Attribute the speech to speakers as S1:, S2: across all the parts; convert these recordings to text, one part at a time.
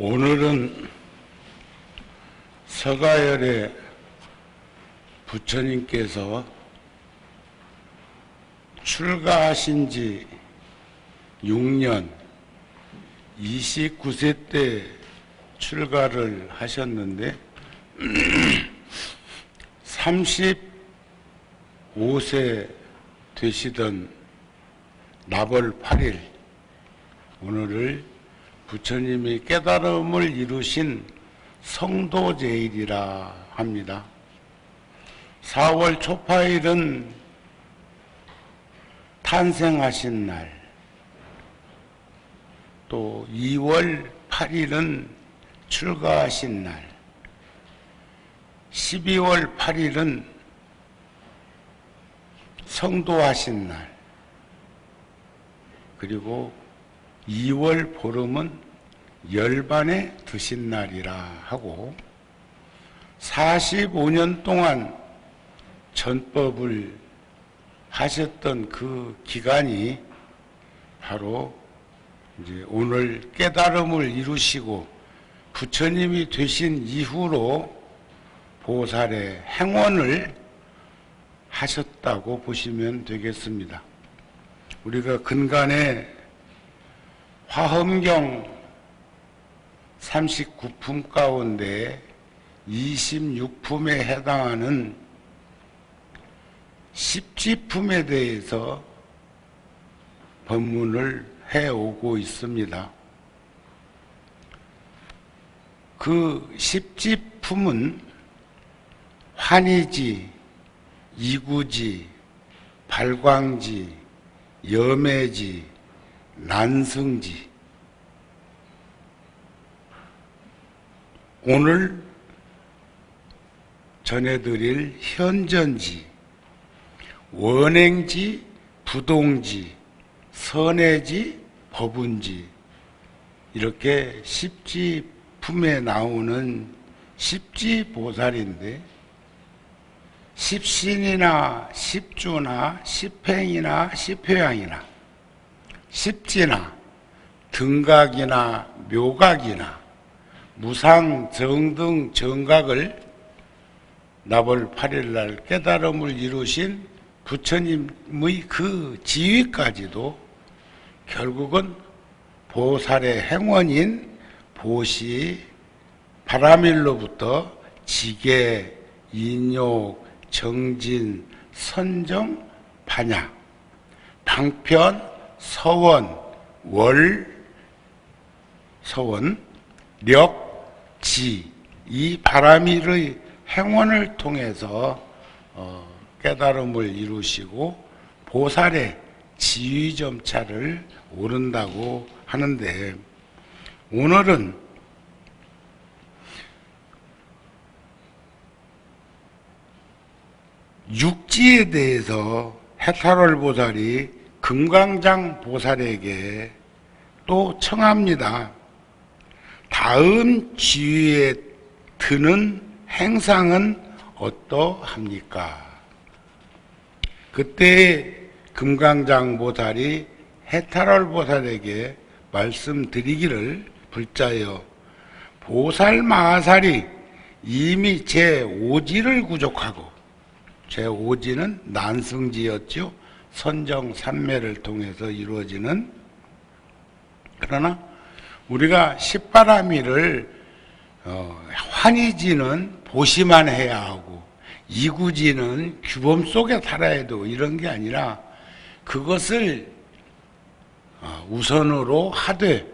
S1: 오늘은 서가열에 부처님께서 출가하신 지 6년, 29세 때 출가를 하셨는데 35세 되시던 나벌 8일, 오늘을 부처님이 깨달음을 이루신 성도제일이라 합니다. 4월 초파일은 탄생하신 날, 또 2월 8일은 출가하신 날, 12월 8일은 성도하신 날, 그리고 2월 보름은 열반에 드신 날이라 하고 45년 동안 전법을 하셨던 그 기간이 바로 이제 오늘 깨달음을 이루시고 부처님이 되신 이후로 보살의 행원을 하셨다고 보시면 되겠습니다. 우리가 근간에 화엄경 39품 가운데 26품에 해당하는 십지품에 대해서 법문을 해오고 있습니다. 그 십지품은 환희지, 이구지, 발광지, 염해지, 난승지. 오늘 전해드릴 현전지, 원행지, 부동지, 선해지, 법운지, 이렇게 십지품에 나오는 십지보살인데 십신이나 십주나 십행이나 십회양이나 십지나 등각이나 묘각이나 무상, 정등, 정각을 나벌 8일날 깨달음을 이루신 부처님의 그 지위까지도 결국은 보살의 행원인 보시, 바라밀로부터 지계, 인욕, 정진, 선정, 반야, 방편, 서원, 서원, 력, 지, 이 바라밀의 행원을 통해서 깨달음을 이루시고 보살의 지위점차를 오른다고 하는데, 오늘은 육지에 대해서 해탈월 보살이 금강장 보살에게 또 청합니다. 다음 지위에 드는 행상은 어떠합니까? 그때 금강장 보살이 해탈월 보살에게 말씀드리기를 불자여 보살 마하살이 이미 제 오지를 구족하고, 제 오지는 난승지였죠. 선정 삼매를 통해서 이루어지는. 그러나 우리가 십바라밀을 환희지는 보시만 해야 하고 이구지는 규범 속에 살아야 되고 이런 게 아니라 그것을 우선으로 하되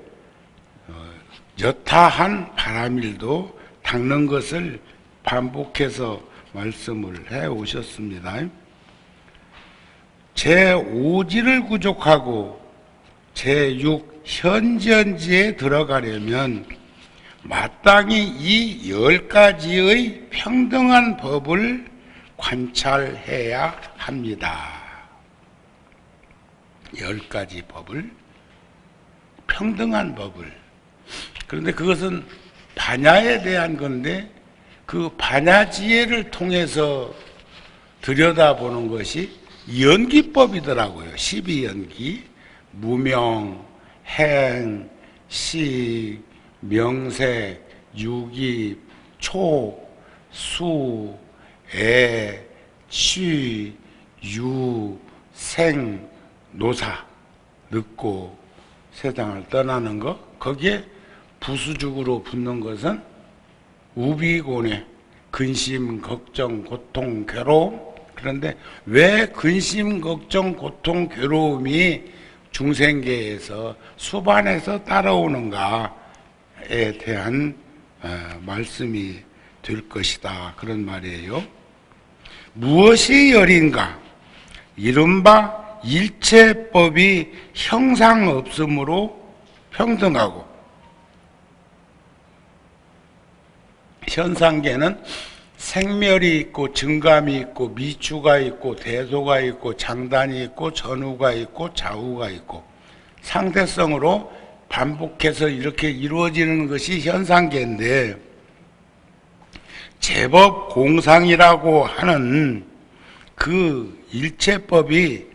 S1: 여타한 바라밀도 닦는 것을 반복해서 말씀을 해 오셨습니다. 제5지를 구족하고 제6 현전지에 들어가려면 마땅히 이 10가지의 평등한 법을 관찰해야 합니다. 10가지 법을, 평등한 법을. 그런데 그것은 반야에 대한 건데 그 반야지혜를 통해서 들여다보는 것이 연기법이더라고요. 12연기, 무명, 행, 식, 명색, 유기, 초, 수, 애, 취, 유, 생, 노사, 늙고 세상을 떠나는 것, 거기에 부수죽으로 붙는 것은 우비고뇌, 근심, 걱정, 고통, 괴로움. 그런데 왜 근심, 걱정, 고통, 괴로움이 중생계에서 수반해서 따라오는가에 대한 말씀이 될 것이다. 그런 말이에요. 무엇이 열인가? 이른바 일체법이 형상 없음으로 평등하고, 현상계는 생멸이 있고 증감이 있고 미추가 있고 대소가 있고 장단이 있고 전후가 있고 좌우가 있고 상대성으로 반복해서 이렇게 이루어지는 것이 현상계인데, 제법 공상이라고 하는 그 일체법은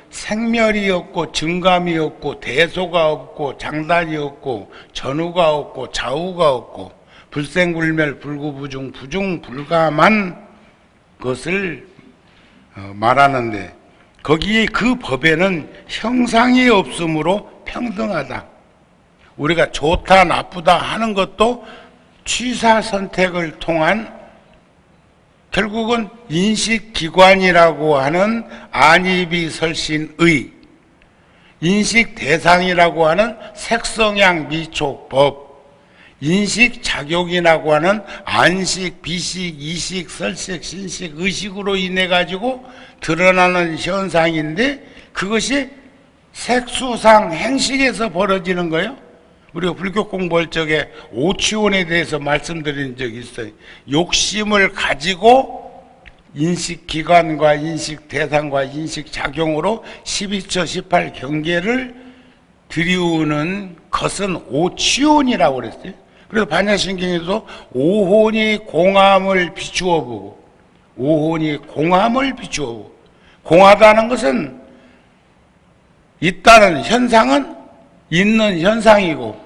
S1: 생멸이 없고 증감이 없고 대소가 없고 장단이 없고 전후가 없고 좌우가 없고 불생불멸 불구부중 부중불감한 것을 말하는데, 거기에 그 법에는 형상이 없으므로 평등하다. 우리가 좋다 나쁘다 하는 것도 취사 선택을 통한, 결국은 인식기관이라고 하는 안이비설신의, 인식대상이라고 하는 색성향 미촉법, 인식작용이라고 하는 안식, 비식, 이식, 설식, 신식, 의식으로 인해 가지고 드러나는 현상인데, 그것이 색수상 행식에서 벌어지는 거예요. 우리가 불교 공부할 적에 오치원에 대해서 말씀드린 적이 있어요. 욕심을 가지고 인식기관과 인식대상과 인식작용으로 12처 18경계를 들이우는 것은 오치원이라고 그랬어요. 그래서 반야신경에도 오혼이 공함을 비추어 보고, 오혼이 공함을 비추어 보고, 공하다는 것은 있다는 현상은 있는 현상이고,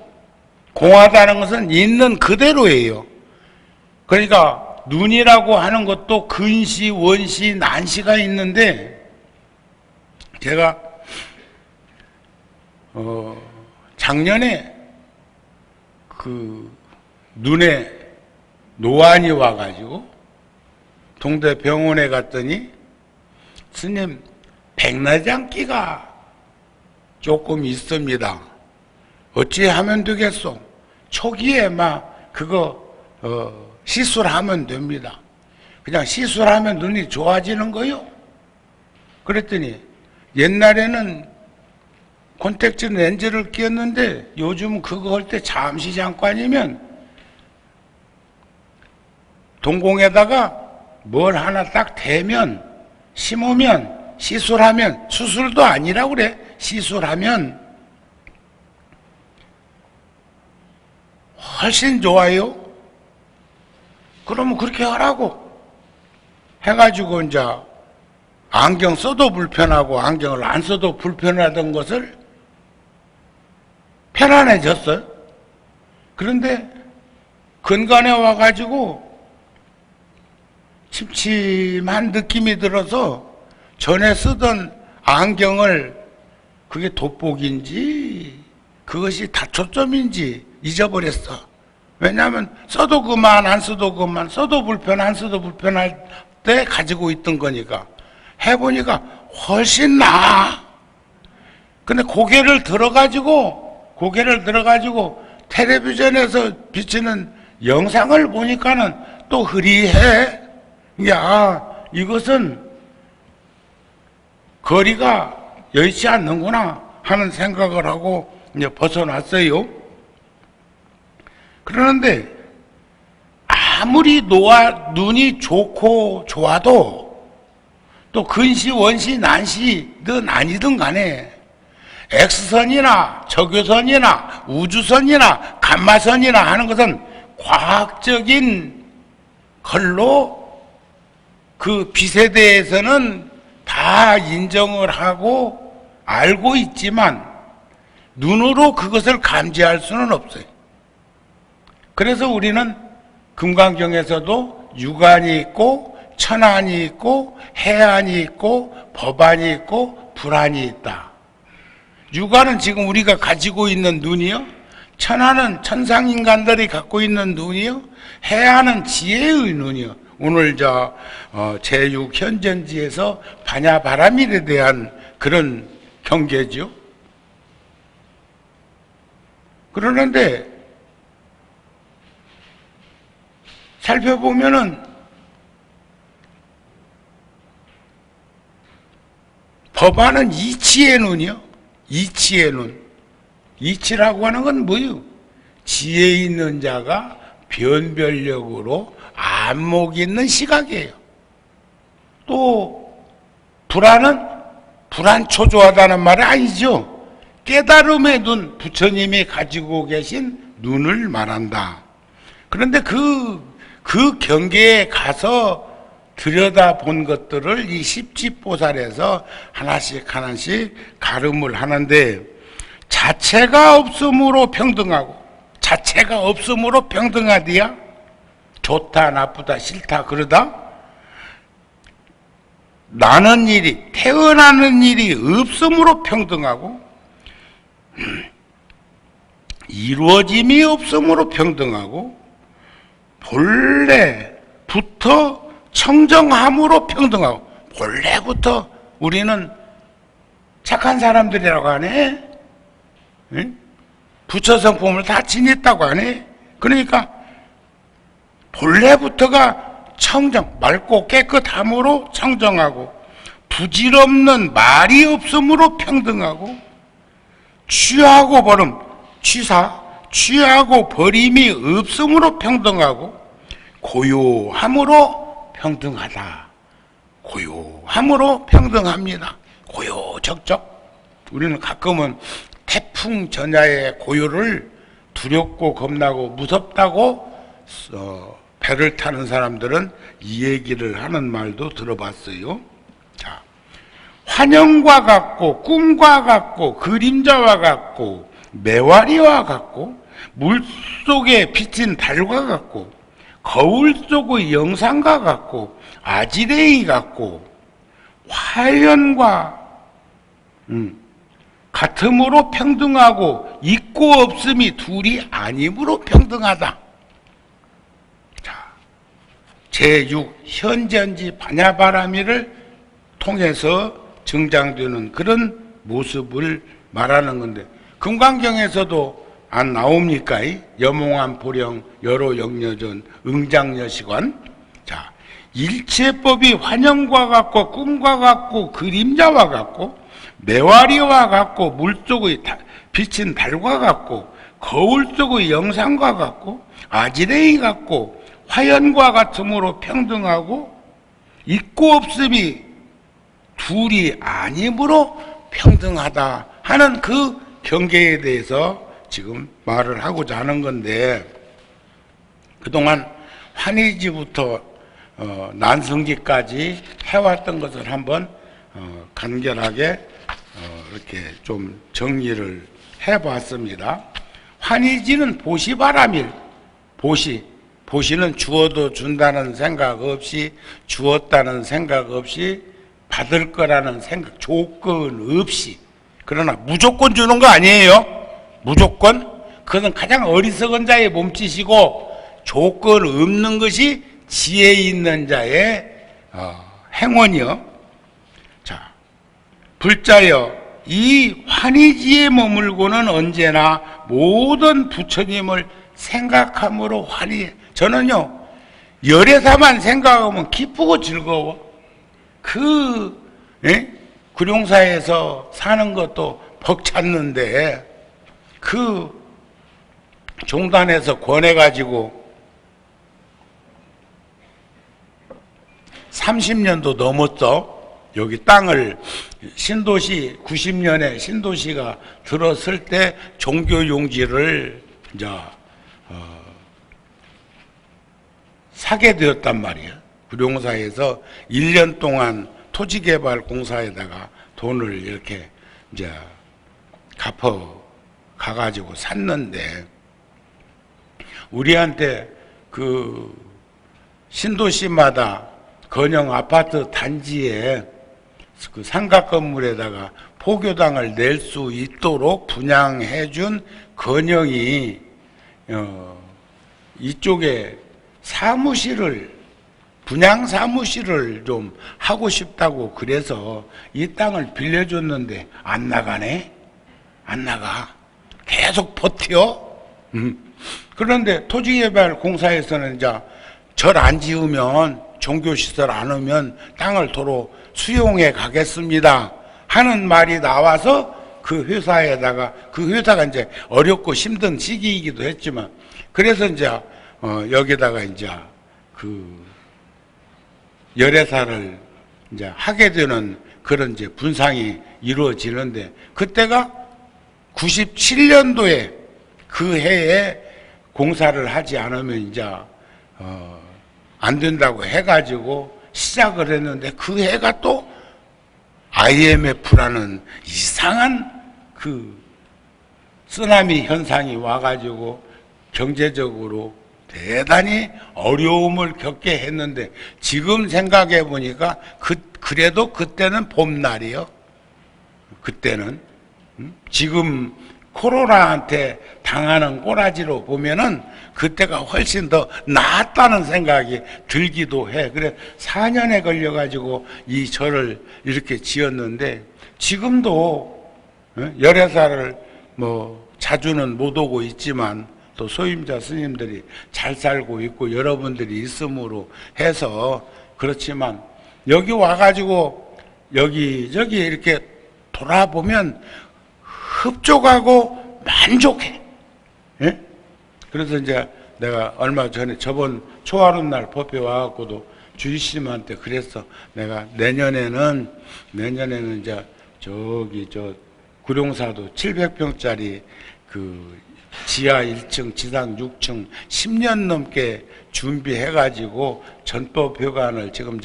S1: 공하다는 것은 있는 그대로예요. 그러니까 눈이라고 하는 것도 근시, 원시, 난시가 있는데, 제가 작년에 그 눈에 노안이 와가지고 동대 병원에 갔더니, 스님 백내장기가 조금 있습니다. 어찌 하면 되겠소? 초기에 막 그거 시술하면 됩니다. 그냥 시술하면 눈이 좋아지는 거요. 그랬더니 옛날에는 콘택트 렌즈를 끼웠는데 요즘 그거 할 때 잠시 잠깐이면 동공에다가 뭘 하나 딱 대면, 심으면, 시술하면, 수술도 아니라고 그래. 시술하면 훨씬 좋아요. 그러면 그렇게 하라고 해가지고 이제 안경 써도 불편하고 안경을 안 써도 불편하던 것을 편안해졌어요. 그런데 근간에 와가지고 침침한 느낌이 들어서 전에 쓰던 안경을, 그게 돋보기인지 그것이 다초점인지 잊어버렸어. 왜냐하면 써도 그만 안 써도 그만, 써도 불편 안 써도 불편할 때 가지고 있던 거니까. 해보니까 훨씬 나아. 근데 고개를 들어가지고 텔레비전에서 비치는 영상을 보니까는 또 흐리해. 야, 이것은 거리가 여의치 않는구나 하는 생각을 하고 이제 벗어났어요. 그러는데 아무리 눈이 좋고 좋아도 또 근시, 원시, 난시든 아니든 간에 X선이나 적외선이나 우주선이나 감마선이나 하는 것은 과학적인 걸로 그 빛에 대해서는 다 인정을 하고 알고 있지만, 눈으로 그것을 감지할 수는 없어요. 그래서 우리는 금강경에서도 유관이 있고 천안이 있고 해안이 있고 법안이 있고 불안이 있다. 유관은 지금 우리가 가지고 있는 눈이요, 천안은 천상인간들이 갖고 있는 눈이요, 해안은 지혜의 눈이요. 오늘 제6현전지에서 반야바라밀에 대한 그런 경계죠. 그러는데 살펴보면은 법안은 이치의 눈이요. 이치의 눈. 이치라고 하는 건 뭐예요? 지혜 있는 자가 변별력으로 안목 있는 시각이에요. 또 불안은 불안초조하다는 말이 아니죠. 깨달음의 눈, 부처님이 가지고 계신 눈을 말한다. 그런데 그 경계에 가서 들여다본 것들을 이 십지보살에서 하나씩 가름을 하는데, 자체가 없음으로 평등하고 자체가 없음으로 평등하디야? 좋다 나쁘다 싫다 그러다? 나는 일이, 태어나는 일이 없음으로 평등하고 이루어짐이 없음으로 평등하고 본래부터 청정함으로 평등하고, 본래부터 우리는 착한 사람들이라고 하네. 응? 부처 성품을 다 지녔다고 하네. 그러니까 본래부터가 청정, 맑고 깨끗함으로 청정하고, 부질없는 말이 없음으로 평등하고, 취하고 버림, 취하고 버림이 없음으로 평등하고, 고요함으로 평등하다. 고요함으로 평등합니다. 고요적적. 우리는 가끔은 태풍 전야의 고요를 두렵고 겁나고 무섭다고 배를 타는 사람들은 이 얘기를 하는 말도 들어봤어요. 자, 환영과 같고 꿈과 같고 그림자와 같고 매화리와 같고 물속에 비친 달과 같고 거울 속의 영상과 같고 아지레이 같고 화연과 같음으로 평등하고 있고 없음이 둘이 아님으로 평등하다. 자, 제6현전지 반야바라밀을 통해서 증장되는 그런 모습을 말하는 건데, 금강경에서도 안 나옵니까? 여몽한 보령 여로 영려전 응장여시관. 자, 일체법이 환영과 같고 꿈과 같고 그림자와 같고 매화리와 같고 물속의 비친 달과 같고 거울 속의 영상과 같고 아지레이 같고 화연과 같음으로 평등하고 있고 없음이 둘이 아님으로 평등하다 하는 그 경계에 대해서 지금 말을 하고자 하는 건데, 그동안 환희지부터 난승지까지 해왔던 것을 한번 간결하게 이렇게 좀 정리를 해봤습니다. 환희지는 보시바라밀, 보시는 주어도 준다는 생각 없이, 주었다는 생각 없이, 받을 거라는 생각, 조건 없이, 그러나 무조건 주는 거 아니에요. 무조건. 그것은 가장 어리석은 자의 몸짓이고, 조건 없는 것이 지혜 있는 자의 행원이요. 자, 불자여, 이 환희지에 머물고는 언제나 모든 부처님을 생각함으로 저는요, 열애사만 생각하면 기쁘고 즐거워. 구룡사에서 사는 것도 벅찼는데, 종단에서 권해가지고 30년도 넘었어. 여기 땅을 신도시 90년에 신도시가 들었을 때 종교용지를 이제 사게 되었단 말이야. 구룡사에서 1년 동안 토지개발공사에다가 돈을 이렇게 이제 갚아 가가지고 샀는데, 우리한테 그 신도시마다 건영 아파트 단지에 그 삼각 건물에다가 포교당을 낼 수 있도록 분양해준 건영이 이쪽에 분양 사무실을 좀 하고 싶다고 그래서 이 땅을 빌려줬는데 안 나가네? 안 나가. 계속 버텨? 그런데 토지개발공사에서는 이제 절 안 지으면, 종교시설 안 오면 땅을 도로 수용해 가겠습니다 하는 말이 나와서 그 회사에다가, 그 회사가 이제 어렵고 힘든 시기이기도 했지만, 그래서 이제 여기다가 이제 그 열애사를 이제 하게 되는 그런 이제 분상이 이루어지는데, 그때가 97년도에 그 해에 공사를 하지 않으면 이제 안 된다고 해가지고 시작을 했는데, 그 해가 또 IMF라는 이상한 그 쓰나미 현상이 와가지고 경제적으로 대단히 어려움을 겪게 했는데, 지금 생각해 보니까 그래도 그때는 봄날이요. 그때는 지금 코로나한테 당하는 꼬라지로 보면은 그때가 훨씬 더 나았다는 생각이 들기도 해. 그래 4년에 걸려가지고 이 절을 이렇게 지었는데, 지금도 열애사를 뭐 자주는 못 오고 있지만 또 소임자 스님들이 잘 살고 있고 여러분들이 있음으로 해서 그렇지만, 여기 와가지고 여기저기 이렇게 돌아보면 흡족하고 만족해. 예? 그래서 이제 내가 얼마 전에 저번 초하룻 날 법회 와갖고도 주지스님한테 그랬어. 내가 내년에는 이제 저기 저 구룡사도 700평짜리 그 지하 1층, 지상 6층 10년 넘게 준비해가지고 전법회관을 지금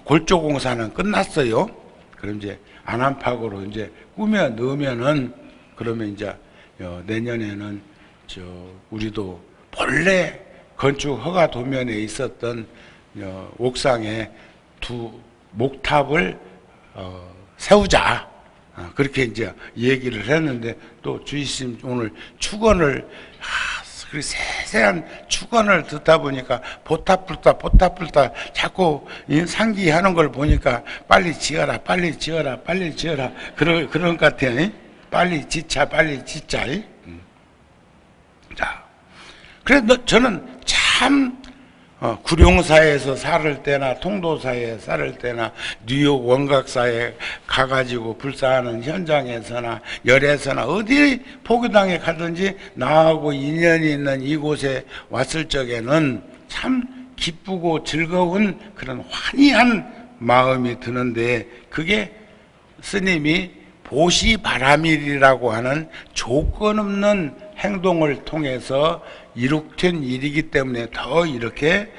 S1: 골조공사는 끝났어요. 그럼 이제 안암팍으로 이제 꾸며 넣으면은, 그러면 이제 내년에는 우리도 본래 건축 허가 도면에 있었던 옥상에 두 목탑을 세우자. 그렇게 이제 얘기를 했는데, 또 주의스님 오늘 축원을 그 세세한 축원을 듣다 보니까 보탑 불다 자꾸 상기하는 걸 보니까 빨리 지어라 그런 것 같아. 빨리 짓자. 자, 그래서 저는 참 구룡사에서 살을 때나 통도사에 살을 때나 뉴욕 원각사에 가가지고 불사하는 현장에서나 열에서나 어디 포교당에 가든지 나하고 인연이 있는 이곳에 왔을 적에는 참 기쁘고 즐거운 그런 환희한 마음이 드는데, 그게 스님이 보시바라밀이라고 하는 조건 없는 행동을 통해서 이룩된 일이기 때문에 더 이렇게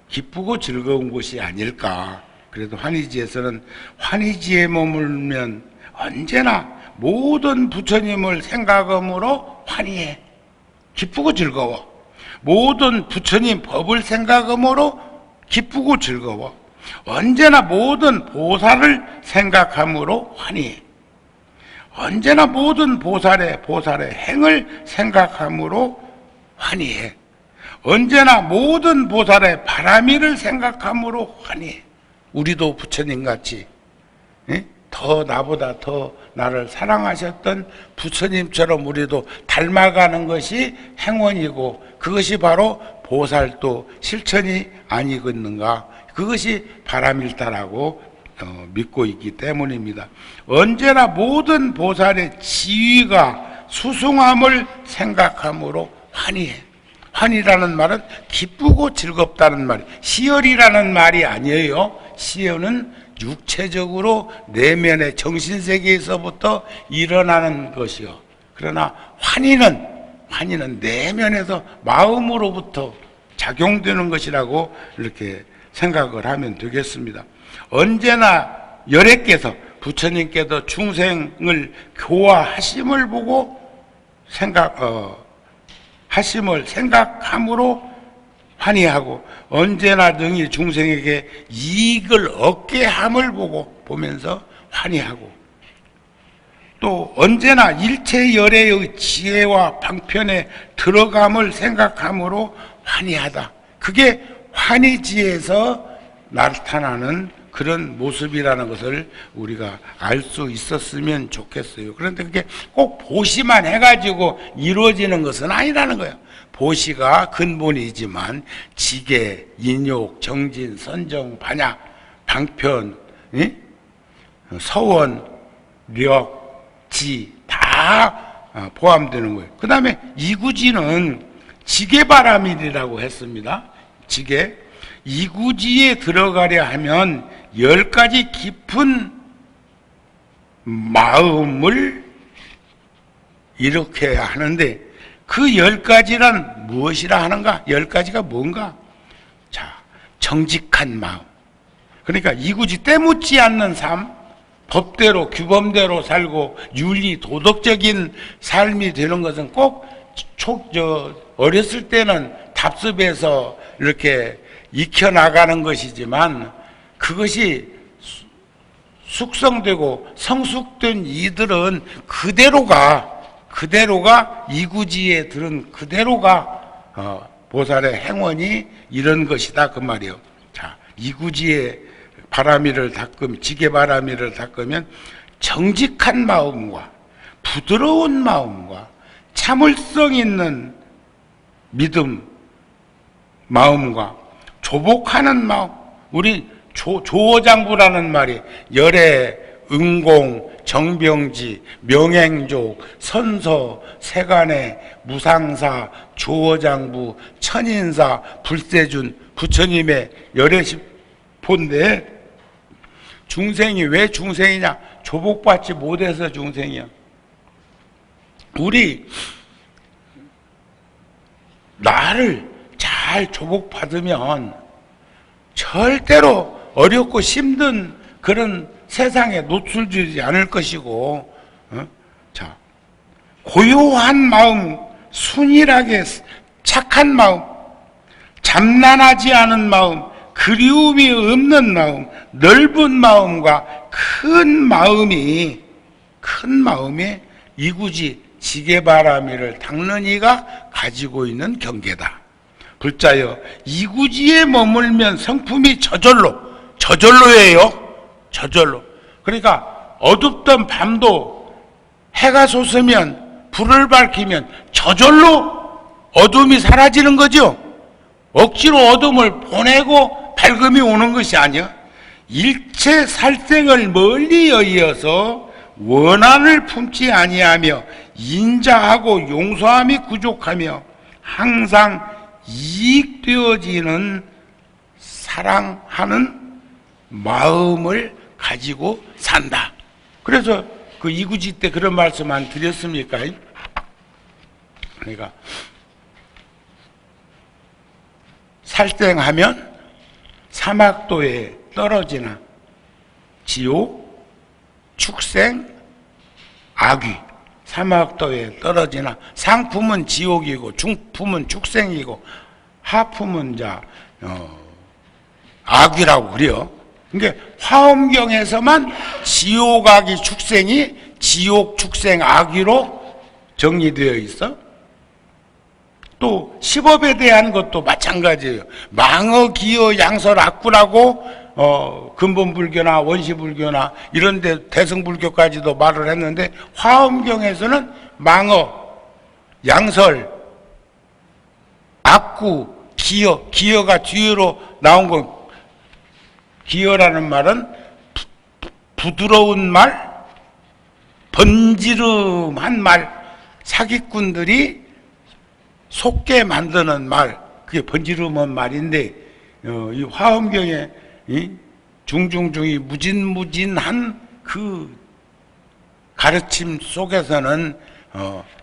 S1: 기쁘고 즐거운 곳이 아닐까. 그래도 환희지에서는 환희지에 머물면 언제나 모든 부처님을 생각함으로 환희해. 기쁘고 즐거워. 모든 부처님 법을 생각함으로 기쁘고 즐거워. 언제나 모든 보살을 생각함으로 환희해. 언제나 모든 보살의 행을 생각함으로 환희해. 언제나 모든 보살의 바라미를 생각함으로 환희해. 우리도 부처님같이 더 나보다 더 나를 사랑하셨던 부처님처럼 우리도 닮아가는 것이 행원이고, 그것이 바로 보살도 실천이 아니겠는가. 그것이 바람일다라고 믿고 있기 때문입니다. 언제나 모든 보살의 지위가 수승함을 생각함으로 환희해. 환희라는 말은 기쁘고 즐겁다는 말, 시열이라는 말이 아니에요. 시열은 육체적으로 내면의 정신세계에서부터 일어나는 것이요. 그러나 환희는 내면에서 마음으로부터 작용되는 것이라고 이렇게 생각을 하면 되겠습니다. 언제나 열애께서 부처님께서 중생을 교화하심을 보고 하심을 생각함으로 환희하고 언제나 능히 중생에게 이익을 얻게 함을 보면서 환희하고 또 언제나 일체 열애의 지혜와 방편에 들어감을 생각함으로 환희하다. 그게 환희지에서 나타나는 그런 모습이라는 것을 우리가 알 수 있었으면 좋겠어요. 그런데 그게 꼭 보시만 해가지고 이루어지는 것은 아니라는 거예요. 보시가 근본이지만 지계, 인욕, 정진, 선정, 반야, 방편, 서원, 력, 지 다 포함되는 거예요. 그 다음에 이구지는 지계바라밀이라고 했습니다. 지계. 이구지에 들어가려 하면 10가지 깊은 마음을 일으켜야 하는데 그 10가지란 무엇이라 하는가? 10가지가 뭔가? 자, 정직한 마음. 그러니까 이구지 때묻지 않는 삶, 법대로 규범대로 살고 윤리 도덕적인 삶이 되는 것은 꼭 어렸을 때는 답습해서 이렇게 익혀나가는 것이지만 그것이 숙성되고 성숙된 이들은 그대로가 이구지에 들은 그대로가 보살의 행원이 이런 것이다 그 말이요. 자, 이구지에 바라미를 닦으면 지게바라미를 닦으면 정직한 마음과 부드러운 마음과 참을성 있는 믿음 마음과 조복하는 마음. 우리 조어장부라는 말이 열애, 은공, 정병지, 명행족, 선서, 세간의, 무상사, 조어장부, 천인사, 불세준, 부처님의 열애십포인데 중생이 왜 중생이냐? 조복받지 못해서 중생이야. 우리 나를 잘 조복받으면 절대로 어렵고 힘든 그런 세상에 노출되지 않을 것이고, 자, 고요한 마음, 순일하게 착한 마음, 잠란하지 않은 마음, 그리움이 없는 마음, 넓은 마음과 큰 마음이 이구지 지게바라미를 닦는 이가 가지고 있는 경계다. 불자여 이구지에 머물면 성품이 저절로예요. 저절로. 그러니까 어둡던 밤도 해가 솟으면 불을 밝히면 저절로 어둠이 사라지는 거죠. 억지로 어둠을 보내고 밝음이 오는 것이 아니야. 일체 살생을 멀리 여의어서 원한을 품지 아니하며 인자하고 용서함이 부족하며 항상 이익되어지는 사랑하는 마음을 가지고 산다. 그래서 그 이구지 때 그런 말씀 안 드렸습니까? 그러니까 살생하면 사막도에 떨어지나 지옥, 축생, 악귀. 사막도에 떨어지나 상품은 지옥이고 중품은 축생이고 하품은 악귀라고 그래요. 그러니까 화엄경에서만 지옥, 악귀, 축생이 지옥, 축생, 악귀로 정리되어 있어. 또 십업에 대한 것도 마찬가지예요. 망어, 기어, 양설, 악구라고 근본불교나 원시불교나 이런 데 대승불교까지도 말을 했는데 화엄경에서는 망어, 양설, 악구, 기어가 뒤로 나온 거. 기어라는 말은 부드러운 말, 번지름한 말, 사기꾼들이 속게 만드는 말, 그게 번지름한 말인데 이 화엄경에 중중중이 무진무진한 그 가르침 속에서는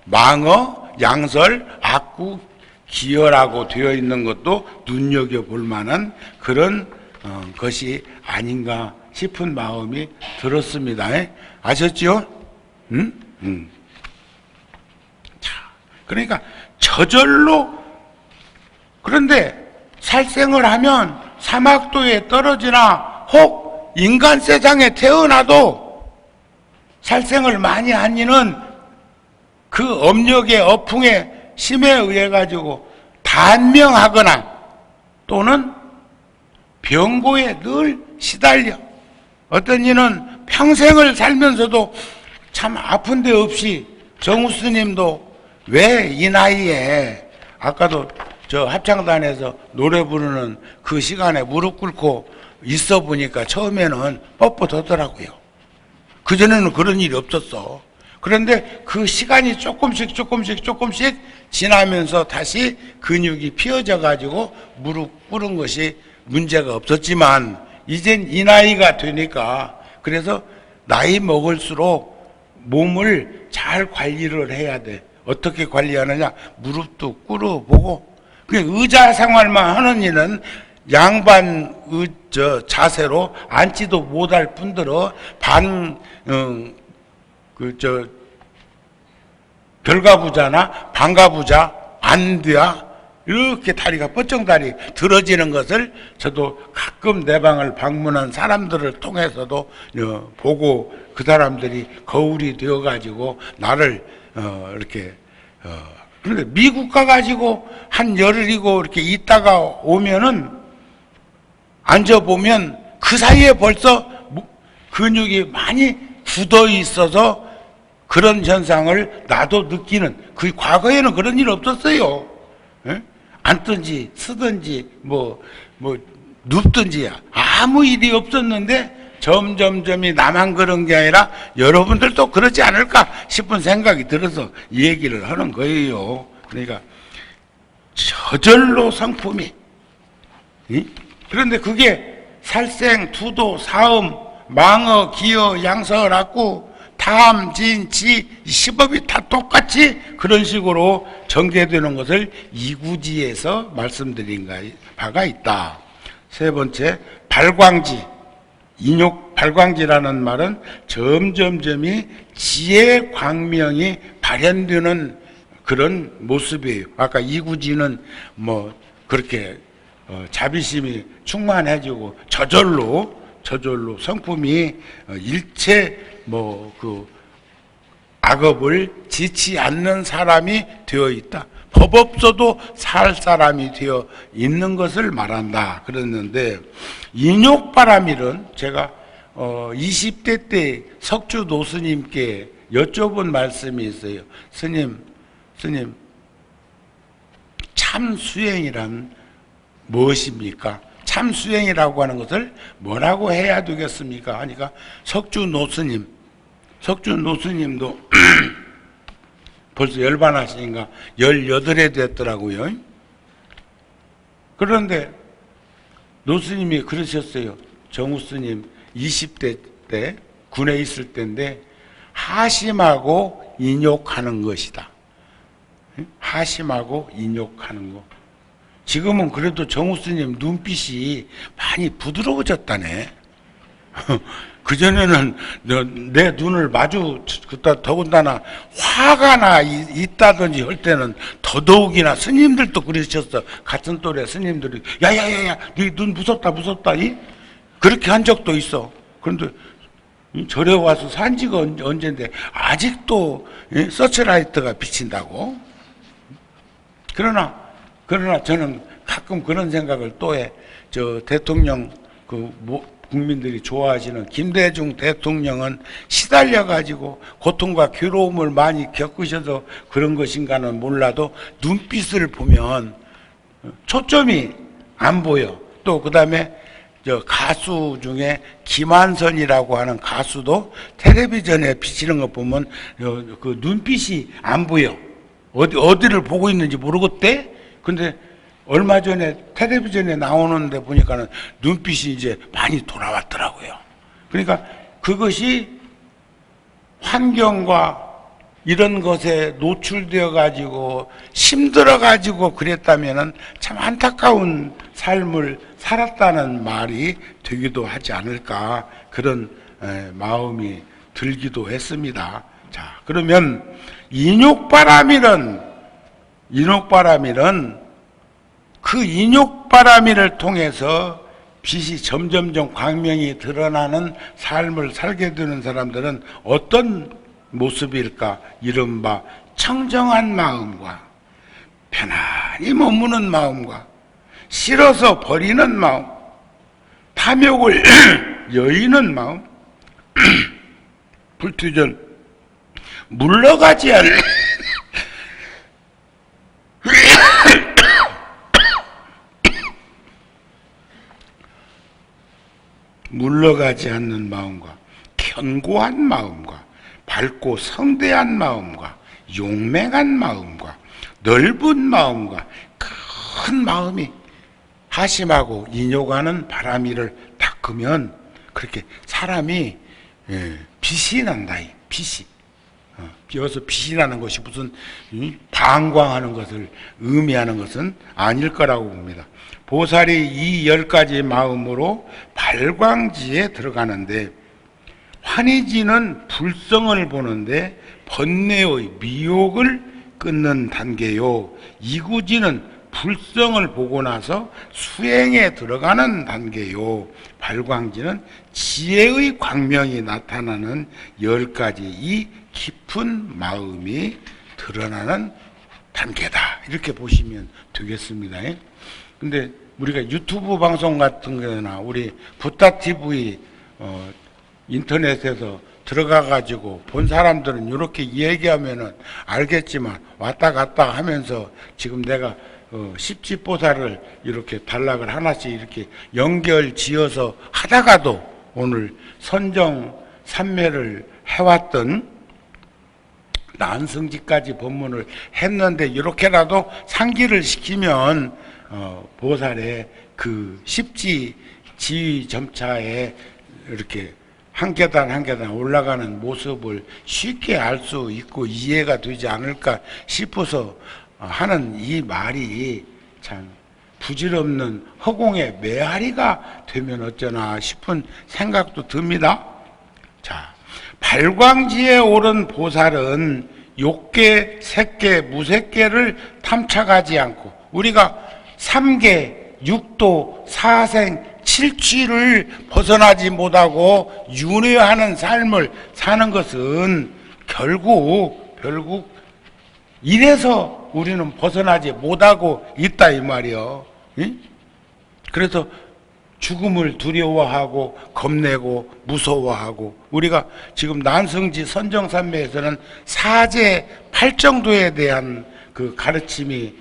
S1: 망어, 양설, 악구, 기어라고 되어 있는 것도 눈여겨볼 만한 그런 것이 아닌가 싶은 마음이 들었습니다. 아셨죠? 자. 그러니까 저절로. 그런데 살생을 하면 사막도에 떨어지나 혹 인간 세상에 태어나도 살생을 많이 한 이는 그 업력의 어풍의 힘에 의해 가지고 단명하거나 또는 병고에 늘 시달려 어떤 이는 평생을 살면서도 참 아픈 데 없이 정우 스님도 왜 이 나이에 아까도 저 합창단에서 노래 부르는 그 시간에 무릎 꿇고 있어 보니까 처음에는 뻣뻣하더라고요. 그전에는 그런 일이 없었어. 그런데 그 시간이 조금씩 지나면서 다시 근육이 피어져 가지고 무릎 꿇은 것이 문제가 없었지만 이젠 이 나이가 되니까 그래서 나이 먹을수록 몸을 잘 관리를 해야 돼. 어떻게 관리하느냐? 무릎도 꿇어보고 그냥 의자 생활만 하는 이는 양반 자세로 앉지도 못할 뿐더러 별가부자나 반가부자 앉아야 이렇게 다리가 뻗정다리 들어지는 것을 저도 가끔 내 방을 방문한 사람들을 통해서도 보고 그 사람들이 거울이 되어가지고 나를 이렇게 그런데 미국 가가지고 한 열흘이고 이렇게 있다가 오면은 앉아보면 그 사이에 벌써 근육이 많이 굳어 있어서 그런 현상을 나도 느끼는 그 과거에는 그런 일 없었어요. 예? 앉든지 쓰든지 눕든지 아무 일이 없었는데 점점점이 나만 그런 게 아니라 여러분들도 그러지 않을까 싶은 생각이 들어서 이 얘기를 하는 거예요. 그러니까 저절로 성품이 그런데 그게 살생, 투도, 사음, 망어, 기어, 양서, 낙구, 탐, 진, 지, 시법이 다 똑같이 그런 식으로 전개되는 것을 이구지에서 말씀드린 바가 있다. 세 번째, 발광지. 발광지라는 말은 점점점이 지혜 광명이 발현되는 그런 모습이에요. 아까 이구지는 그렇게 자비심이 충만해지고 저절로 성품이 일체 악업을 지치 않는 사람이 되어 있다. 법 없어도 살 사람이 되어 있는 것을 말한다. 그랬는데 인욕바람일은 제가 20대 때 석주 노스님께 여쭤본 말씀이 있어요. 스님 참수행이란 무엇입니까? 참수행이라고 하는 것을 뭐라고 해야 되겠습니까? 하니까 석주 노스님도 벌써 열반하시니까 18에 됐더라고요. 그런데 노스님이 그러셨어요. 정우스님 20대 때 군에 있을 때인데 하심하고 인욕하는 것이다. 하심하고 인욕하는 것. 지금은 그래도 정우스님 눈빛이 많이 부드러워졌다네. 그전에는 내 눈을 더군다나 화가 있다든지 할 때는 더더욱이나 스님들도 그러셨어. 같은 또래 스님들이 야야야야 네 눈 무섭다 그렇게 한 적도 있어. 그런데 절에 와서 산 지가 언젠데 아직도 서치라이트가 비친다고. 그러나 저는 가끔 그런 생각을 또 해. 저 대통령 국민들이 좋아하시는 김대중 대통령은 시달려가지고 고통과 괴로움을 많이 겪으셔서 그런 것인가는 몰라도 눈빛을 보면 초점이 안 보여. 또 그 다음에 저 가수 중에 김한선이라고 하는 가수도 텔레비전에 비치는 거 보면 그 눈빛이 안 보여. 어디를 보고 있는지 모르겠대. 근데 얼마 전에 텔레비전에 나오는데 보니까는 눈빛이 이제 많이 돌아왔더라고요. 그러니까 그것이 환경과 이런 것에 노출되어 가지고 힘들어 가지고 그랬다면은 참 안타까운 삶을 살았다는 말이 되기도 하지 않을까 그런 마음이 들기도 했습니다. 자, 그러면 인욕바람이는 인옥바람일은 그 인옥바람일을 통해서 빛이 점점점 광명이 드러나는 삶을 살게 되는 사람들은 어떤 모습일까? 이른바 청정한 마음과 편안히 머무는 마음과 싫어서 버리는 마음, 탐욕을 여의는 마음, 불투전 물러가지 않는 물러가지 않는 마음과 견고한 마음과 밝고 성대한 마음과 용맹한 마음과 넓은 마음과 큰 마음이 하심하고 인욕하는 바람이를 닦으면 그렇게 사람이 빛이 난다. 빛이. 여기서 빛이 나는 것이 무슨 방광하는 것을 의미하는 것은 아닐 거라고 봅니다. 보살이 이 10가지 마음으로 발광지에 들어가는데, 환희지는 불성을 보는데 번뇌의 미혹을 끊는 단계요, 이구지는 불성을 보고 나서 수행에 들어가는 단계요, 발광지는 지혜의 광명이 나타나는 10가지 이 깊은 마음이 드러나는 단계다, 이렇게 보시면 되겠습니다. 근데 우리가 유튜브 방송 같은 거나 우리 부타TV 인터넷에서 들어가 가지고 본 사람들은 이렇게 얘기하면은 알겠지만 왔다 갔다 하면서 지금 내가 십지보살을 이렇게 단락을 하나씩 이렇게 연결 지어서 하다가도 오늘 선정 삼매를 해왔던 난승지까지 법문을 했는데 이렇게라도 상기를 시키면 보살의 그 십지 지위 점차에 이렇게 한 계단 한 계단 올라가는 모습을 쉽게 알 수 있고 이해가 되지 않을까 싶어서 하는 이 말이 참 부질없는 허공의 메아리가 되면 어쩌나 싶은 생각도 듭니다. 자, 발광지에 오른 보살은 욕계, 색계, 무색계를 탐착하지 않고 우리가 삼계, 육도, 사생, 칠취를 벗어나지 못하고 윤회하는 삶을 사는 것은 결국 이래서 우리는 벗어나지 못하고 있다 이 말이요. 그래서 죽음을 두려워하고 겁내고 무서워하고, 우리가 지금 난승지 선정산매에서는 사제 팔정도에 대한 그 가르침이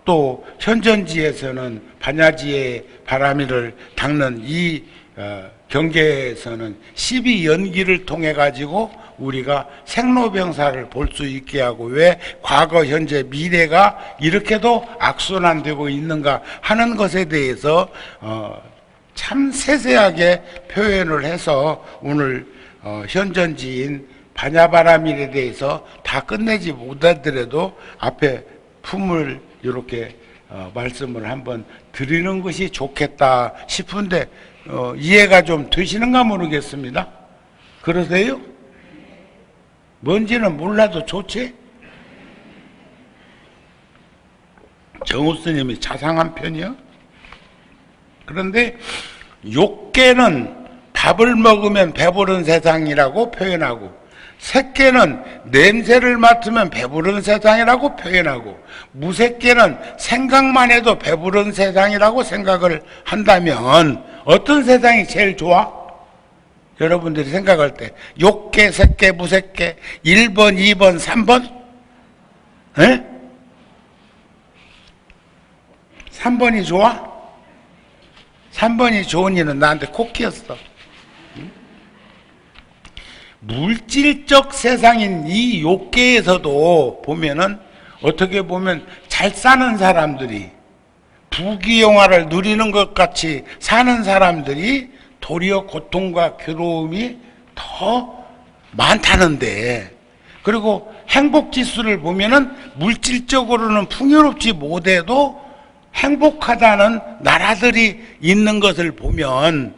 S1: 또 현전지에서는 반야지의 바람이를 닦는 이 경계에서는 12연기를 통해 가지고 우리가 생로병사를 볼 수 있게 하고, 왜 과거 현재 미래가 이렇게도 악순환되고 있는가 하는 것에 대해서 참 세세하게 표현을 해서 오늘 현전지인 반야바라밀에 대해서 다 끝내지 못하더라도 앞에 품을 이렇게 말씀을 한번 드리는 것이 좋겠다 싶은데 이해가 좀 되시는가 모르겠습니다. 그러세요? 뭔지는 몰라도 좋지? 정우 스님이 자상한 편이요. 그런데 욕계는 밥을 먹으면 배부른 세상이라고 표현하고, 색계는 냄새를 맡으면 배부른 세상이라고 표현하고, 무색계는 생각만 해도 배부른 세상이라고 생각을 한다면 어떤 세상이 제일 좋아? 여러분들이 생각할 때 욕계, 색계, 무색계 1번, 2번, 3번? 에? 3번이 좋아? 3번이 좋은 이는 나한테 코끼였어. 물질적 세상인 이 욕계에서도 보면은 어떻게 보면 잘 사는 사람들이, 부귀영화를 누리는 것 같이 사는 사람들이 도리어 고통과 괴로움이 더 많다는데, 그리고 행복지수를 보면은 물질적으로는 풍요롭지 못해도 행복하다는 나라들이 있는 것을 보면,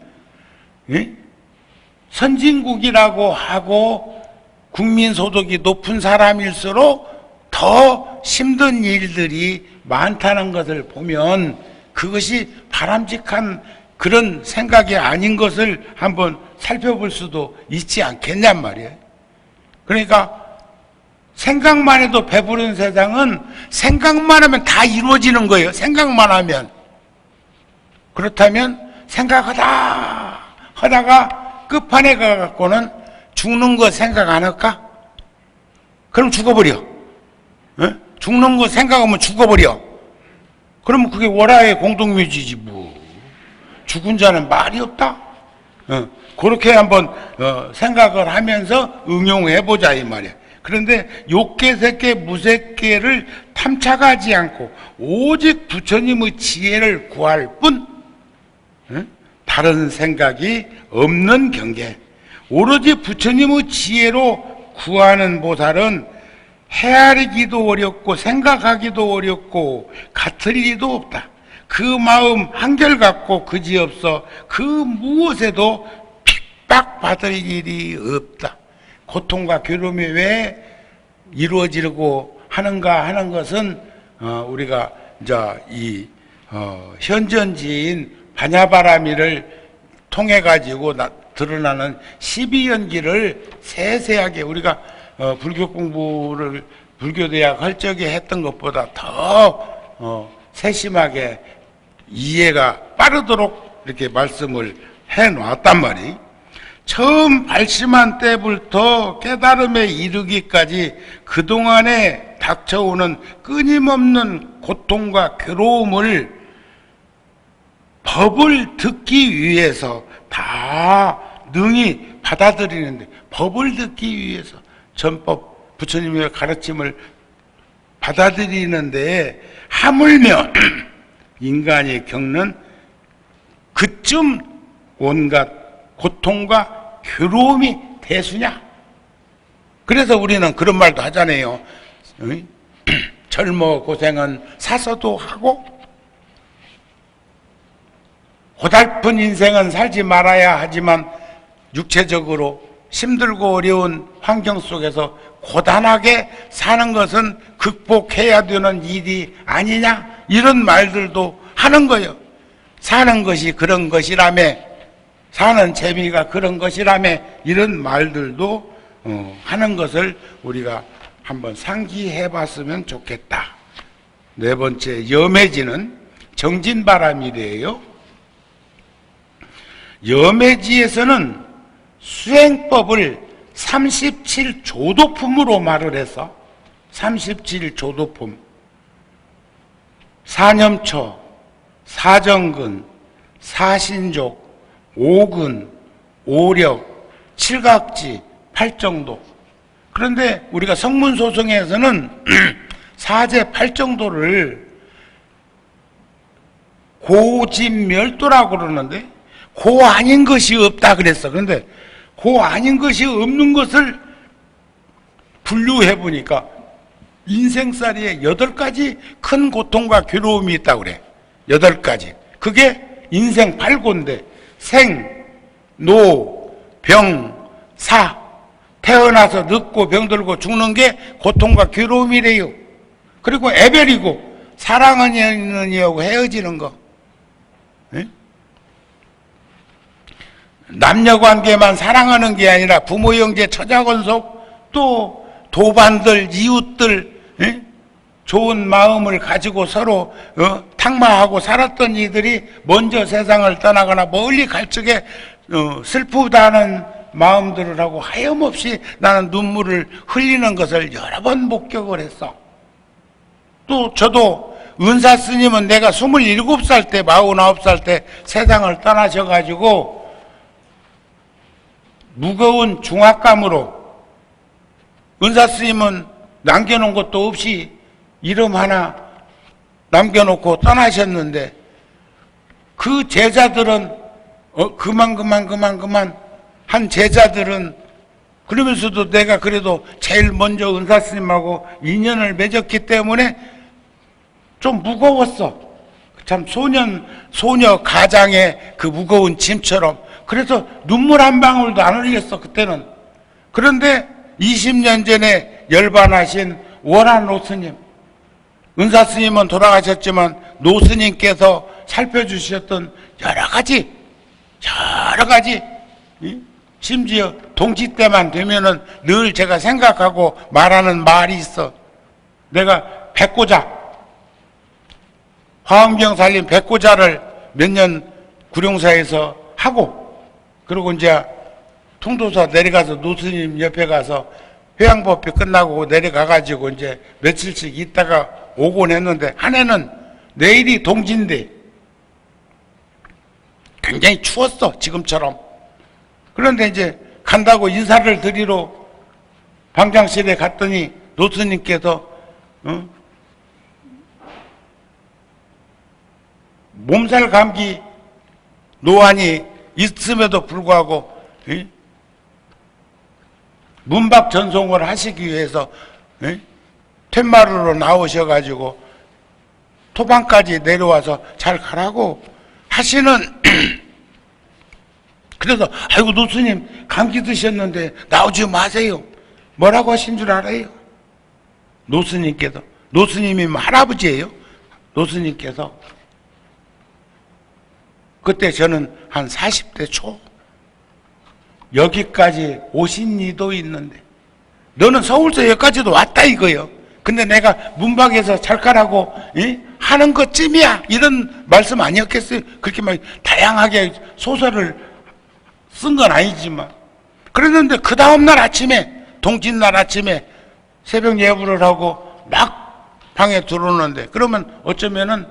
S1: 선진국이라고 하고 국민소득이 높은 사람일수록 더 더 힘든 일들이 많다는 것을 보면 그것이 바람직한 그런 생각이 아닌 것을 한번 살펴볼 수도 있지 않겠냔 말이에요. 그러니까 생각만 해도 배부른 세상은 생각만 하면 다 이루어지는 거예요. 생각만 하면. 그렇다면 하다가 끝판에 가갖고는 죽는 거 생각 안 할까? 그럼 죽어버려. 어? 죽는 거 생각하면 죽어버려. 그러면 그게 월화의 공동묘지지 뭐. 죽은 자는 말이 없다. 그렇게 한번 생각을 하면서 응용해보자 이 말이야. 그런데 욕계색계 무색계를 탐착하지 않고 오직 부처님의 지혜를 구할 뿐 다른 생각이 없는 경계, 오로지 부처님의 지혜로 구하는 보살은 헤아리기도 어렵고 생각하기도 어렵고 같을 리도 없다. 그 마음 한결같고 그지없어 그 무엇에도 핍박받을 일이 없다. 고통과 괴로움이 왜 이루어지려고 하는가 하는 것은 우리가 이제 이 현전지인 반야바라미를 통해 가지고 드러나는 12연기를 세세하게 우리가 불교 공부를 불교대학 할 적에 했던 것보다 더 세심하게 이해가 빠르도록 이렇게 말씀을 해놨단 말이에요. 처음 발심한 때부터 깨달음에 이르기까지 그동안에 닥쳐오는 끊임없는 고통과 괴로움을 법을 듣기 위해서 다 능히 받아들이는데, 법을 듣기 위해서 전법 부처님의 가르침을 받아들이는데 하물며 인간이 겪는 그쯤 온갖 고통과 괴로움이 대수냐? 그래서 우리는 그런 말도 하잖아요. 젊어 고생은 사서도 하고 고달픈 인생은 살지 말아야 하지만 육체적으로 힘들고 어려운 환경 속에서 고단하게 사는 것은 극복해야 되는 일이 아니냐? 이런 말들도 하는 거예요. 사는 것이 그런 것이라며, 사는 재미가 그런 것이라며, 이런 말들도 하는 것을 우리가 한번 상기해 봤으면 좋겠다. 네 번째, 염해지는 정진바람이래요. 염해지에서는 수행법을 37조도품으로 말을 해서 37조도품, 사념처, 사정근, 사신족, 오근, 오력, 칠각지, 팔정도. 그런데 우리가 성문소성에서는 사제 팔정도를 고진멸도라고 그러는데 고 아닌 것이 없다 그랬어. 그런데 고 아닌 것이 없는 것을 분류해 보니까 인생살이에 8가지 큰 고통과 괴로움이 있다고 그래. 8가지. 그게 인생 8고인데 생, 노, 병, 사. 태어나서 늙고 병들고 죽는 게 고통과 괴로움이래요. 그리고 애별이고 사랑은 이하고 헤어지는 거. 네? 남녀관계만 사랑하는 게 아니라 부모, 형제, 처자건속, 또 도반들, 이웃들, 좋은 마음을 가지고 서로 탁마하고 살았던 이들이 먼저 세상을 떠나거나 멀리 갈 적에 슬프다는 마음들을 하고 하염없이 나는 눈물을 흘리는 것을 여러 번 목격을 했어. 또 저도 은사 스님은 내가 27살 때, 49살 때 세상을 떠나셔가지고 무거운 중압감으로, 은사 스님은 남겨놓은 것도 없이 이름 하나 남겨놓고 떠나셨는데 그 제자들은 그만 한 제자들은 그러면서도 내가 그래도 제일 먼저 은사 스님하고 인연을 맺었기 때문에 좀 무거웠어. 참 소녀 가장의 그 무거운 짐처럼. 그래서 눈물 한 방울도 안 흘렸어 그때는. 그런데 20년 전에 열반하신 원한 노스님, 은사스님은 돌아가셨지만 노스님께서 살펴주셨던 여러 가지, 심지어 동지 때만 되면은 늘 제가 생각하고 말하는 말이 있어. 내가 백고자, 화엄경 살림 백고자를 몇 년 구룡사에서 하고, 그리고 이제 통도사 내려가서 노스님 옆에 가서 회양법회 끝나고 내려가가지고 이제 며칠씩 있다가 오곤 했는데, 한 해는 내일이 동지인데 굉장히 추웠어, 지금처럼. 그런데 이제 간다고 인사를 드리러 방장실에 갔더니 노스님께서 몸살 감기 노안이 있음에도 불구하고 문박 전송을 하시기 위해서 툇마루로 나오셔가지고 토방까지 내려와서 잘 가라고 하시는 그래서 아이고 노스님 감기 드셨는데 나오지 마세요. 뭐라고 하신 줄 알아요? 노스님께서, 노스님이 할아버지예요. 노스님께서 그때 저는 한 40대 초, 여기까지 오신 이도 있는데 너는 서울서 여기까지도 왔다 이거요. 근데 내가 문박에서 잘 가라고 하는 것쯤이야, 이런 말씀 아니었겠어요? 그렇게 막 다양하게 소설을 쓴 건 아니지만. 그랬는데 그 다음날 아침에, 동짓날 아침에 새벽 예불을 하고 막 방에 들어오는데, 그러면 어쩌면은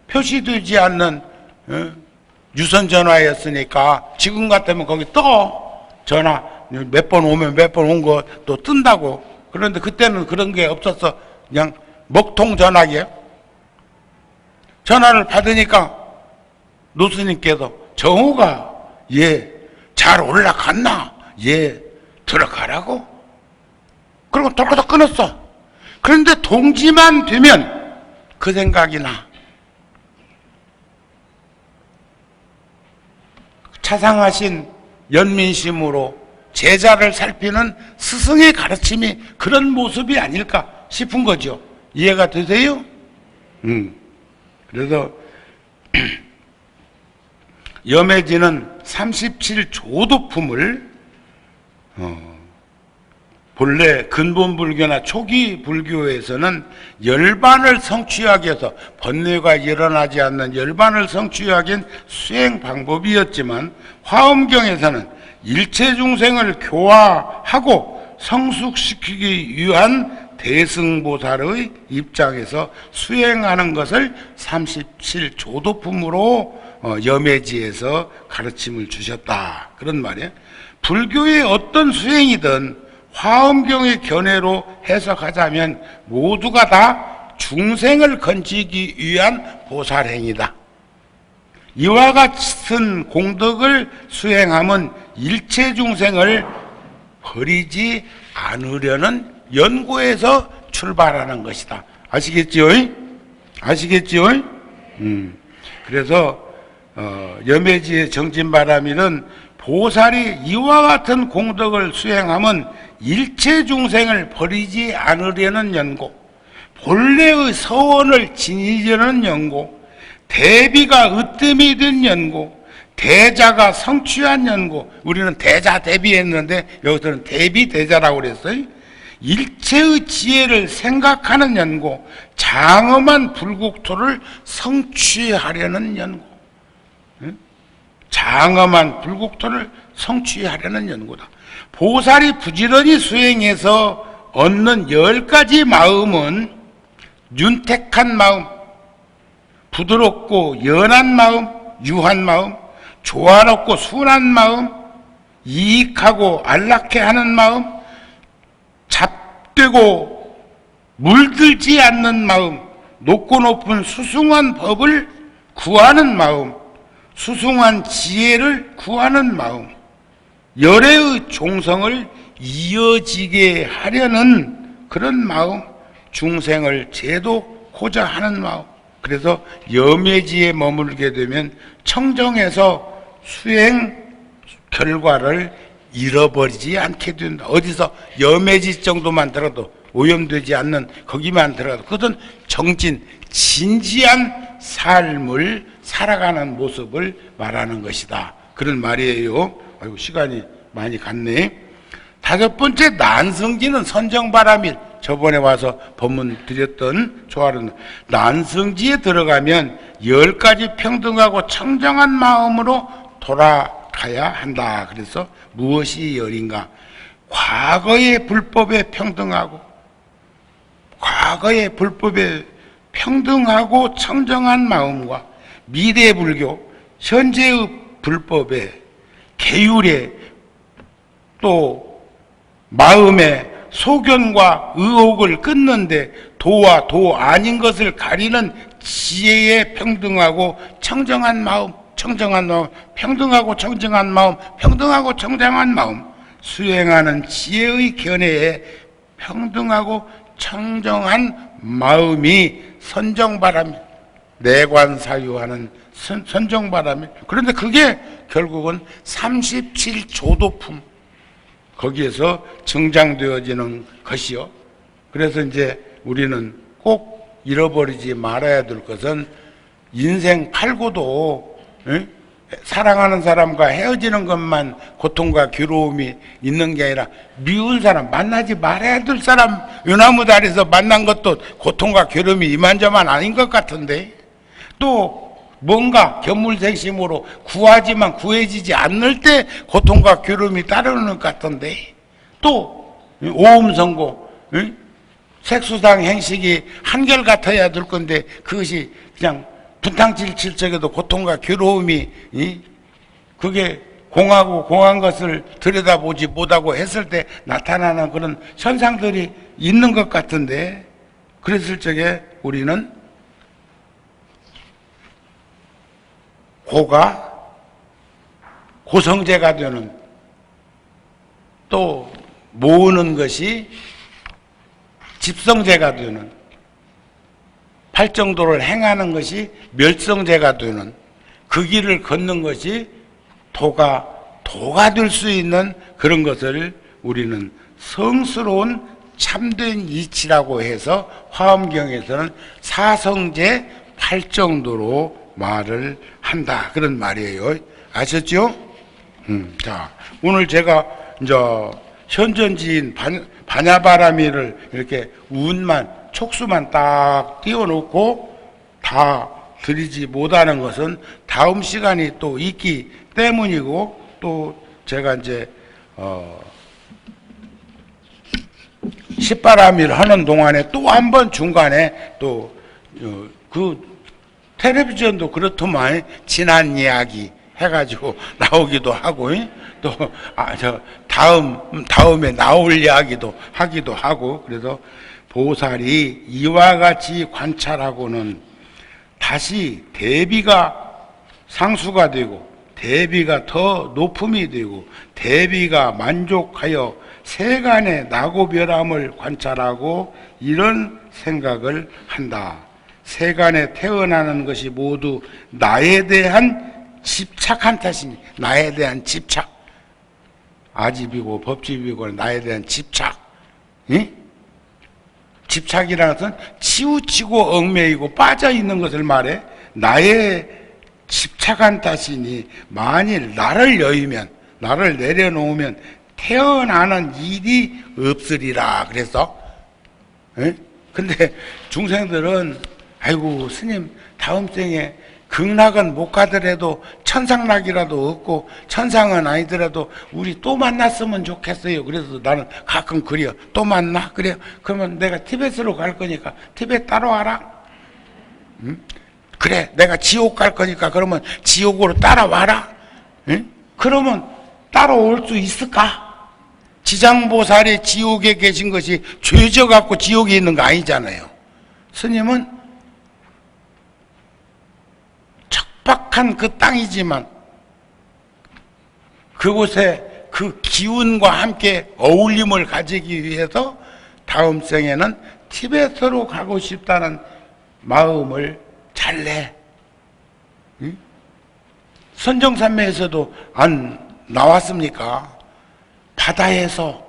S1: 표시되지 않는 유선 전화였으니까 지금 같으면 거기 떠 전화 몇 번 오면 몇 번 온 거 또 뜬다고. 그런데 그때는 그런 게 없었어. 그냥 먹통 전화기예요. 전화를 받으니까 노스님께서 정우가 잘 올라갔나? 들어가라고? 그리고 덜커덕 끊었어. 그런데 동지만 되면 그 생각이 나. 차상하신 연민심으로 제자를 살피는 스승의 가르침이 그런 모습이 아닐까 싶은 거죠. 이해가 되세요? 그래서 염해지는 37조도품을 본래 근본 불교나 초기 불교에서는 열반을 성취하기 위해서, 번뇌가 일어나지 않는 열반을 성취하기 위한 수행 방법이었지만, 화엄경에서는 일체 중생을 교화하고 성숙시키기 위한 대승보살의 입장에서 수행하는 것을 37조도품으로 염해지에서 가르침을 주셨다, 그런 말이에요. 불교의 어떤 수행이든 화엄경의 견해로 해석하자면 모두가 다 중생을 건지기 위한 보살행위다. 이와 같은 공덕을 수행하면 일체 중생을 버리지 않으려는 연구에서 출발하는 것이다. 아시겠지요? 아시겠지요? 그래서 염해지의 정진바라밀은 보살이 이와 같은 공덕을 수행하면 일체 중생을 버리지 않으려는 연고, 본래의 서원을 지니려는 연고, 대비가 으뜸이 된 연고, 대자가 성취한 연고. 우리는 대자 대비했는데 여기서는 대비 대자라고 그랬어요. 일체의 지혜를 생각하는 연고, 장엄한 불국토를 성취하려는 연고. 장엄한 불국토를 성취하려는 연구다. 보살이 부지런히 수행해서 얻는 10가지 마음은 윤택한 마음, 부드럽고 연한 마음, 유한 마음, 조화롭고 순한 마음, 이익하고 안락해 하는 마음, 잡되고 물들지 않는 마음, 높고 높은 수승한 법을 구하는 마음, 수승한 지혜를 구하는 마음, 열애의 종성을 이어지게 하려는 그런 마음, 중생을 제도코자 하는 마음. 그래서 염해지에 머물게 되면 청정에서 수행 결과를 잃어버리지 않게 된다. 어디서 염해지 정도만 들어도 오염되지 않는 거기만 들어가서 그것은 정진, 진지한 삶을 살아가는 모습을 말하는 것이다. 그런 말이에요. 아이고, 시간이 많이 갔네. 다섯 번째, 난성지는 선정바람일. 저번에 와서 법문 드렸던 조화는 난성지에 들어가면 10가지 평등하고 청정한 마음으로 돌아가야 한다. 그래서 무엇이 열인가? 과거의 불법에 평등하고 청정한 마음과 미래 불교, 현재의 불법에 계율에 또 마음의 소견과 의혹을 끊는데 도와 도 아닌 것을 가리는 지혜에 평등하고 청정한 마음, 평등하고 청정한 마음, 수행하는 지혜의 견해에 평등하고 청정한 마음이 선정바람이 내관사유하는 선정바람이. 그런데 그게 결국은 37조도품 거기에서 증장되어지는 것이요. 그래서 이제 우리는 꼭 잃어버리지 말아야 될 것은 인생 팔고도 사랑하는 사람과 헤어지는 것만 고통과 괴로움이 있는 게 아니라 미운 사람, 만나지 말아야 될 사람 요나무다리에서 만난 것도 고통과 괴로움이 이만저만 아닌 것 같은데, 또 뭔가 견물생심으로 구하지만 구해지지 않을 때 고통과 괴로움이 따르는 것 같은데, 또 오음선고 색수상 행식이 한결같아야 될 건데 그것이 그냥 분탕질 칠 적에도 고통과 괴로움이 그게 공한 것을 들여다보지 못하고 했을 때 나타나는 그런 현상들이 있는 것 같은데, 그랬을 적에 우리는 고가 고성제가 되는, 또 모으는 것이 집성제가 되는, 팔정도를 행하는 것이 멸성제가 되는 그 길을 걷는 것이 도가 될 수 있는 그런 것을 우리는 성스러운 참된 이치라고 해서 화엄경에서는 사성제 팔정도로 말을 한다, 그런 말이에요. 아셨죠? 자, 오늘 제가 이제 현전지인 반야바라미를 이렇게 촉수만 딱 띄워놓고 다 드리지 못하는 것은 다음 시간이 또 있기 때문이고, 또 제가 이제 십바라미를 하는 동안에 또 한 번 중간에 또 그 텔레비전도 그렇더만 지난 이야기 해가지고 나오기도 하고, 또 다음에 나올 이야기도 하기도 하고, 그래서 보살이 이와 같이 관찰하고는 다시 대비가 상수가 되고 대비가 더 높음이 되고 대비가 만족하여 세간의 나고별함을 관찰하고 이런 생각을 한다. 세간에 태어나는 것이 모두 나에 대한 집착한 탓이니, 나에 대한 집착, 아집이고 법집이고 나에 대한 집착, 집착이라는 것은 치우치고 얽매이고 빠져있는 것을 말해. 나의 집착한 탓이니 만일 나를 여의면, 나를 내려놓으면 태어나는 일이 없으리라. 그래서 근데 중생들은 아이고 스님 다음 생에 극락은 못 가더라도 천상락이라도 얻고, 천상은 아니더라도 우리 또 만났으면 좋겠어요. 그래서 나는 가끔 그래요. 또 만나? 그래요. 그러면 내가 티베트로 갈 거니까 티베트 따라와라. 그래, 내가 지옥 갈 거니까 그러면 지옥으로 따라와라. 그러면 따라올 수 있을까? 지장보살이 지옥에 계신 것이 죄져 갖고 지옥에 있는 거 아니잖아요. 스님은 척박한 그 땅이지만 그곳에 그 기운과 함께 어울림을 가지기 위해서 다음 생에는 티베트로 가고 싶다는 마음을 잘 내. 선정산매에서도 안 나왔습니까? 바다에서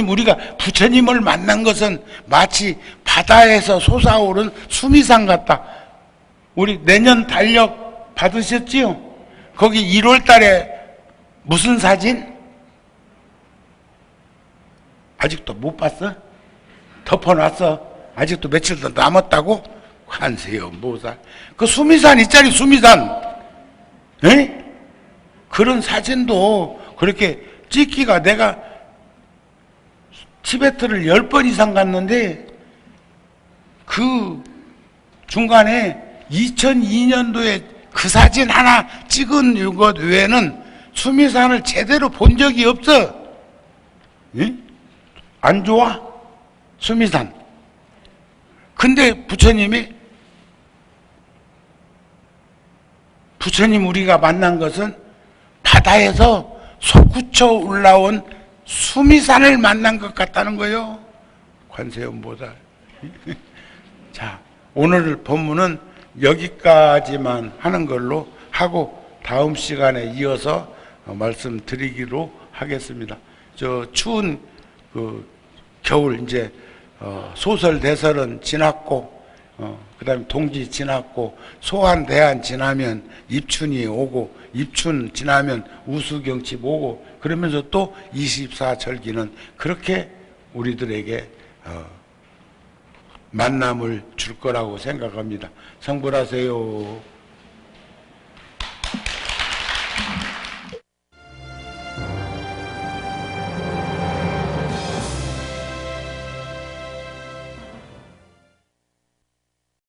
S1: 우리가 부처님을 만난 것은 마치 바다에서 솟아오른 수미산 같다. 우리 내년 달력 받으셨지요? 거기 1월 달에 무슨 사진? 아직도 못 봤어? 덮어놨어? 아직도 며칠 더 남았다고? 관세음보살. 그 수미산 있잖니, 수미산. 에? 그런 사진도 그렇게 찍기가, 내가 티베트를 10번 이상 갔는데 그 중간에 2002년도에 그 사진 하나 찍은 것 외에는 수미산을 제대로 본 적이 없어. 에? 안 좋아? 수미산. 근데 부처님 우리가 만난 것은 바다에서 솟구쳐 올라온 수미산을 만난 것 같다는 거예요. 관세음보살. 자, 오늘 본문은 여기까지만 하는 걸로 하고 다음 시간에 이어서 말씀드리기로 하겠습니다. 저 추운 그 겨울 이제 소설 대설은 지났고 그 다음에 동지 지났고 소환 대한 지나면 입춘이 오고 입춘 지나면 우수경칩 오고 그러면서 또 24절기는 그렇게 우리들에게 만남을 줄 거라고 생각합니다. 성불하세요.